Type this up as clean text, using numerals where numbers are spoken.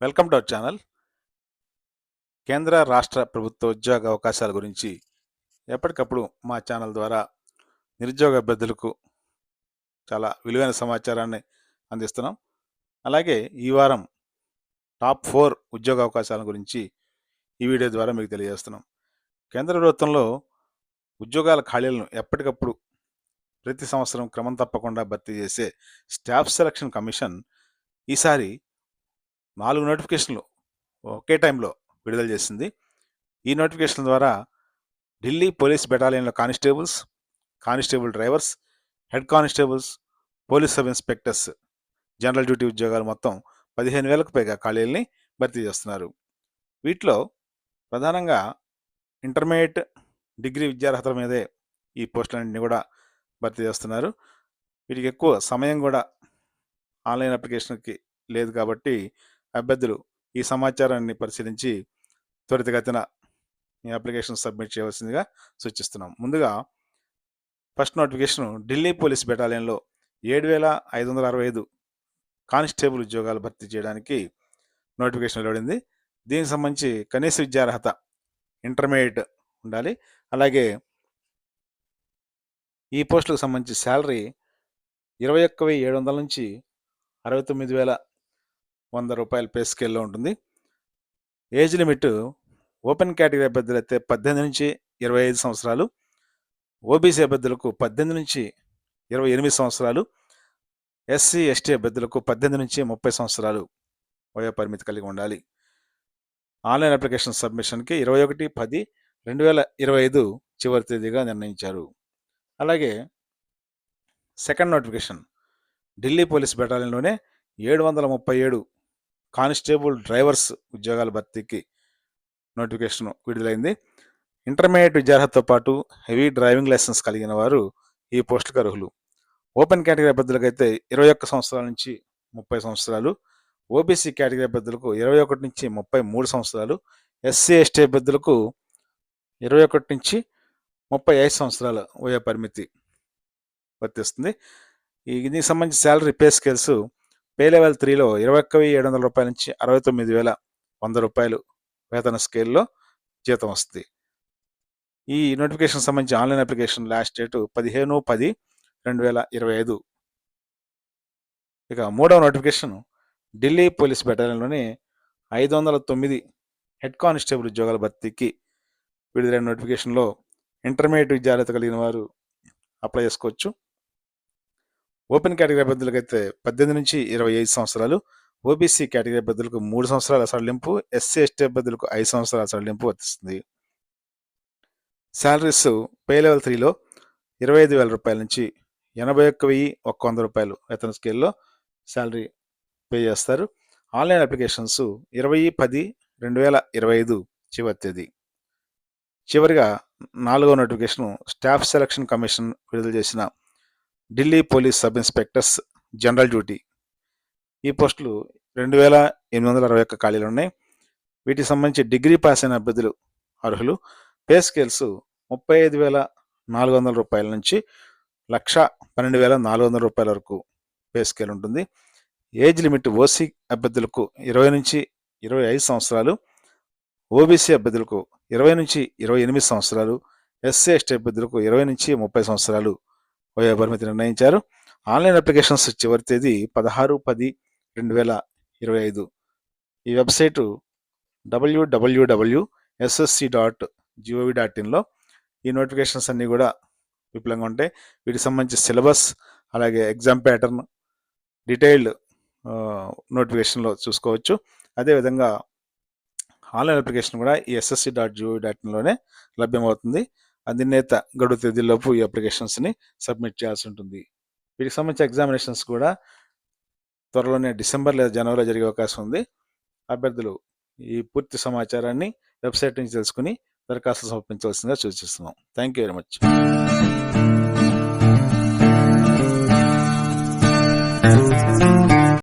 Welcome to our channel. కేంద్ర రాష్ట్ర ప్రభుత్వ ఉద్యోగ అవకాశాల గురించి ఎప్పటికప్పుడు మా ఛానల్ ద్వారా నిరుద్యోగ అభ్యర్థులకు చాలా విలువైన సమాచారాన్ని అందిస్తున్నాం. అలాగే ఈ వారం టాప్ 4 ఉద్యోగ అవకాశాల గురించి ఈ వీడియో ద్వారా మీకు తెలియజేస్తున్నాం. కేంద్ర ప్రభుత్వంలో ఉద్యోగాల ఖాళీలను ఎప్పటికప్పుడు ప్రతి సంవత్సరం క్రమం తప్పకుండా భర్తీ చేసే స్టాఫ్ సెలక్షన్ కమిషన్ ఈసారి 4 నోటిఫికేషన్లు ఒకే టైంలో విడుదల చేసింది. ఈ నోటిఫికేషన్ ద్వారా ఢిల్లీ పోలీస్ బెటాలియన్లో constable drivers, head constables, police sub inspectors general duty ఉద్యోగాలు మొత్తం 15,000కు పైగా ఖాళీలని భర్తీ చేస్తున్నారు. వీటిలో ప్రధానంగా ఇంటర్మీడియట్, డిగ్రీ విద్యార్హతల మీదే ఈ పోస్టులన్నింటినీ కూడా భర్తీ చేస్తున్నారు. వీటికి ఎక్కువ సమయం కూడా ఆన్లైన్ అప్లికేషన్కి లేదు కాబట్టి అభ్యర్థులు ఈ సమాచారాన్ని పరిశీలించి త్వరితగతిన ఈ అప్లికేషన్ సబ్మిట్ చేయవలసిందిగా సూచిస్తున్నాం. ముందుగా ఫస్ట్ నోటిఫికేషన్ ఢిల్లీ పోలీస్ బెటాలియన్లో 7,565 కానిస్టేబుల్ ఉద్యోగాలు భర్తీ చేయడానికి నోటిఫికేషన్ వెలువడింది. దీనికి సంబంధించి కనీస విద్యార్హత ఇంటర్మీడియట్ ఉండాలి. అలాగే ఈ పోస్టులకు సంబంధించి శాలరీ 21,700 నుంచి 69,100 రూపాయల పే స్కేల్లో ఉంటుంది. ఏజ్ లిమిట్ ఓపెన్ కేటగిరీ అభ్యర్థులు అయితే 18 నుంచి 25 సంవత్సరాలు, ఓబీసీ అభ్యర్థులకు 18 నుంచి 28 సంవత్సరాలు, ఎస్సీ ఎస్టీ అభ్యర్థులకు 18 నుంచి 30 సంవత్సరాలు వయో పరిమితి కలిగి ఉండాలి. ఆన్లైన్ అప్లికేషన్ సబ్మిషన్కి 21/10/2025 చివరి తేదీగా నిర్ణయించారు. అలాగే సెకండ్ నోటిఫికేషన్ ఢిల్లీ పోలీస్ బెటాలియన్లోనే 737 కానిస్టేబుల్ డ్రైవర్స్ ఉద్యోగాల భర్తీకి నోటిఫికేషన్ విడుదలైంది. ఇంటర్మీడియట్ విద్యార్హతతో పాటు హెవీ డ్రైవింగ్ లైసెన్స్ కలిగిన వారు ఈ పోస్టులకు అర్హులు. ఓపెన్ కేటగిరీ అభ్యర్థులకు అయితే 21 సంవత్సరాల నుంచి 30 సంవత్సరాలు, ఓబీసీ కేటగిరీ అభ్యర్థులకు 21 నుంచి 33 సంవత్సరాలు, ఎస్సీ ఎస్టీ అభ్యర్థులకు 21 నుంచి 35 సంవత్సరాల వయో పరిమితి వర్తిస్తుంది. దీనికి సంబంధించి salary pay scales pay level 3లో 21,700 రూపాయల నుంచి 69,100 రూపాయలు వేతన స్కేల్లో జీతం వస్తుంది. ఈ నోటిఫికేషన్ సంబంధించి ఆన్లైన్ అప్లికేషన్ లాస్ట్ డేటు 15/10/2025. ఇక మూడవ నోటిఫికేషన్ ఢిల్లీ పోలీస్ బెటాలియన్లోని 509 హెడ్ కానిస్టేబుల్ ఉద్యోగాల భర్తీకి విడుదలైన నోటిఫికేషన్లో ఇంటర్మీడియట్ విద్యార్హత కలిగిన వారు అప్లై చేసుకోవచ్చు. ఓపెన్ కేటగిరీ అభ్యర్థులకు అయితే 18 నుంచి 25 సంవత్సరాలు, ఓబీసీ కేటగిరీ అభ్యర్థులకు 3 సంవత్సరాల సడలింపు, ఎస్సీ ఎస్టీ అభ్యర్థులకు 5 సంవత్సరాల సడలింపు వర్తిస్తుంది. శాలరీస్ పే లెవెల్ 3లో 25,000 రూపాయల నుంచి 81,100 రూపాయలు వేతన స్కేల్లో శాలరీ పే చేస్తారు. ఆన్లైన్ అప్లికేషన్స్ 20/10/2025 చివరి తేదీ. చివరిగా 4వ నోటిఫికేషన్ స్టాఫ్ సెలక్షన్ కమిషన్ విడుదల చేసిన Delhi police sub inspectors general duty. ఈ పోస్టులు 2,861 ఖాళీలు ఉన్నాయి. వీటికి సంబంధించి డిగ్రీ పాస్ అయిన అభ్యర్థులు అర్హులు. పే స్కేల్స్ 35,400 రూపాయల నుంచి 1,12,400 రూపాయల వరకు పే స్కేల్ ఉంటుంది. ఏజ్ లిమిట్ ఓసీ అభ్యర్థులకు 20 నుంచి 25 సంవత్సరాలు, ఓబీసీ అభ్యర్థులకు 20 నుంచి 28 సంవత్సరాలు, ఎస్సీ ఎస్టీ అభ్యర్థులకు 20 నుంచి 30 సంవత్సరాలు వయో పరిమితి నిర్ణయించారు. ఆన్లైన్ అప్లికేషన్స్ చివరి తేదీ 16/10/2025. ఈ వెబ్సైటు www.ssc.gov.in ఈ నోటిఫికేషన్స్ అన్నీ కూడా విపులంగా ఉంటాయి. వీటికి సంబంధించి సిలబస్, అలాగే ఎగ్జామ్ ప్యాటర్న్, డీటెయిల్డ్ నోటిఫికేషన్లో చూసుకోవచ్చు. అదేవిధంగా ఆన్లైన్ అప్లికేషన్ కూడా ఈ ssc.gov.inలోనే లభ్యమవుతుంది. అధినేత గడువు తేదీలోపు ఈ అప్లికేషన్స్ని సబ్మిట్ చేయాల్సి ఉంటుంది. వీటికి సంబంధించి ఎగ్జామినేషన్స్ కూడా త్వరలోనే డిసెంబర్ లేదా జనవరిలో జరిగే అవకాశం ఉంది. అభ్యర్థులు ఈ పూర్తి సమాచారాన్ని వెబ్సైట్ నుంచి తెలుసుకుని దరఖాస్తు సమర్పించవలసిందిగా సూచిస్తున్నాం. Thank you very much.